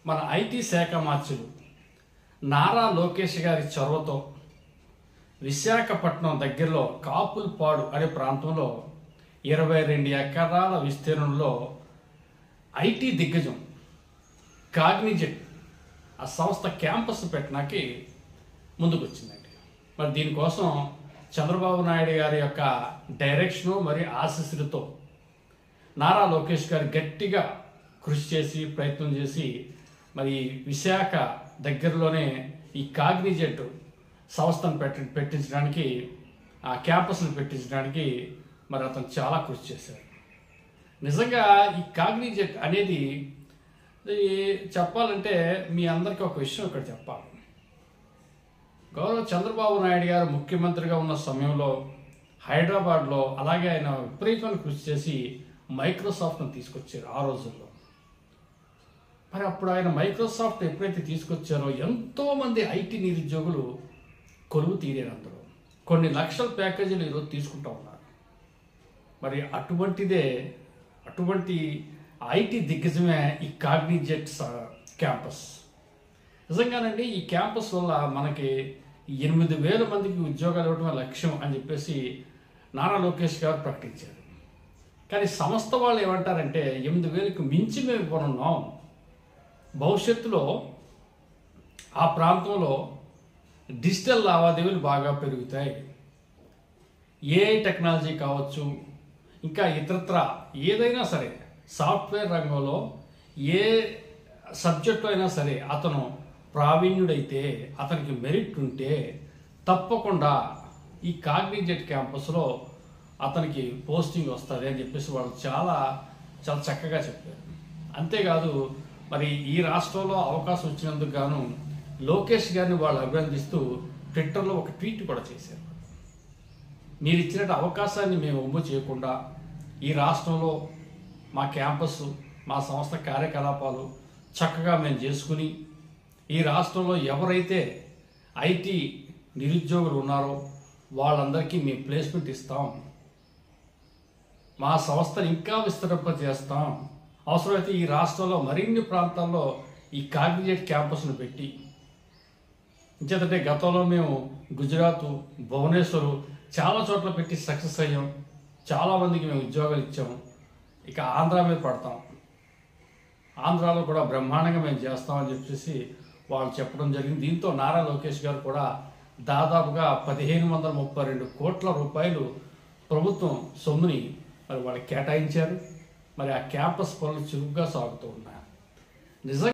మన ఐటీ శాఖ మార్చులు నారా లోకేష్ గారి చొరవతో విశాఖపట్నం దగ్గరలో కాపుల్పాడు అనే ప్రాంతంలో 22 ఎకరాల విస్తీర్ణంలో ఐటీ దిగ్గజం కాగ్నిజెట్ ఆ సంస్థ క్యాంపస్ పెట్టడానికి ముందుకు వచ్చిందండి. మరి దీనికోసం చంద్రబాబు నాయుడు గారి యొక్క డైరెక్షను మరియు ఆశీస్సులతో నారా లోకేష్ గారు గట్టిగా కృషి చేసి ప్రయత్నం చేసి మరి విశాఖ దగ్గరలోనే ఈ కాగ్నిజెట్ సంస్థను పెట్టించడానికి ఆ క్యాంపస్ను పెట్టించడానికి మరి అతను చాలా కృషి చేశారు. నిజంగా ఈ కాగ్నిజెట్ అనేది చెప్పాలంటే మీ అందరికీ ఒక విషయం ఇక్కడ చెప్పాలి. గౌరవ చంద్రబాబు నాయుడు గారు ముఖ్యమంత్రిగా ఉన్న సమయంలో హైదరాబాద్లో అలాగే ఆయన విపరీతమైన కృషి చేసి మైక్రోసాఫ్ట్ను తీసుకొచ్చారు ఆ రోజుల్లో. మరి అప్పుడు ఆయన మైక్రోసాఫ్ట్ ఎప్పుడైతే తీసుకొచ్చారో ఎంతోమంది ఐటీ నిరుద్యోగులు కొలువు తీరారు. అందులో కొన్ని లక్షల ప్యాకేజీలు ఈరోజు తీసుకుంటూ ఉన్నారు. మరి అటువంటి ఐటీ దిగ్గజమే ఈ కాగ్నిజెట్ క్యాంపస్. నిజంగానండి ఈ క్యాంపస్ వల్ల మనకి 8,000 మందికి ఉద్యోగాలు ఇవ్వడమే లక్ష్యం అని చెప్పేసి నారా లోకేష్ గారు ప్రకటించారు. కానీ సంస్థ వాళ్ళు ఏమంటారంటే 8,000కి మించి మేము ఇవ్వనున్నాం. భవిష్యత్తులో ఆ ప్రాంతంలో డిజిటల్ లావాదేవీలు బాగా పెరుగుతాయి. ఏఐ టెక్నాలజీ కావచ్చు, ఇంకా ఇతరత్ర ఏదైనా సరే సాఫ్ట్వేర్ రంగంలో ఏ సబ్జెక్టు అయినా సరే అతను ప్రావీణ్యుడైతే, అతనికి మెరిట్ ఉంటే తప్పకుండా ఈ కాగ్నిజెట్ క్యాంపస్లో అతనికి పోస్టింగ్ వస్తుంది అని చెప్పేసి వాళ్ళు చాలా చాలా చక్కగా చెప్పారు. అంతేకాదు మరి ఈ రాష్ట్రంలో అవకాశం వచ్చినందుకు గాను లోకేష్ గారిని వాళ్ళు అభినందిస్తూ ట్విట్టర్లో ఒక ట్వీట్ కూడా చేశారు. మీరు ఇచ్చినట్టు అవకాశాన్ని మేము ఒమ్ము చేయకుండా ఈ రాష్ట్రంలో మా క్యాంపస్, మా సంస్థ కార్యకలాపాలు చక్కగా మేము చేసుకుని ఈ రాష్ట్రంలో ఎవరైతే ఐటీ నిరుద్యోగులు ఉన్నారో వాళ్ళందరికీ మేము ప్లేస్మెంట్ ఇస్తాం, మా సంస్థను ఇంకా విస్తరింపజేస్తాం, అవసరమైతే ఈ రాష్ట్రంలో మరిన్ని ప్రాంతాల్లో ఈ కాగ్నిజెట్ క్యాంపస్ను పెట్టి ఇంచేతంటే గతంలో మేము గుజరాత్, భువనేశ్వర్ చాలా చోట్ల పెట్టి సక్సెస్ అయ్యాం. చాలామందికి మేము ఉద్యోగాలు ఇచ్చాము. ఇక ఆంధ్ర మీద పడతాం, ఆంధ్రాలో కూడా బ్రహ్మాండంగా మేము చేస్తామని చెప్పేసి వాళ్ళు చెప్పడం జరిగింది. దీంతో నారా లోకేష్ గారు కూడా దాదాపుగా 1,532 కోట్ల రూపాయలు ప్రభుత్వం సొమ్ముని మరి వాళ్ళకి కేటాయించారు. మరి ఆ క్యాంపస్ పనులు చురుగ్గా సాగుతూ ఉన్నాయి. నిజంగా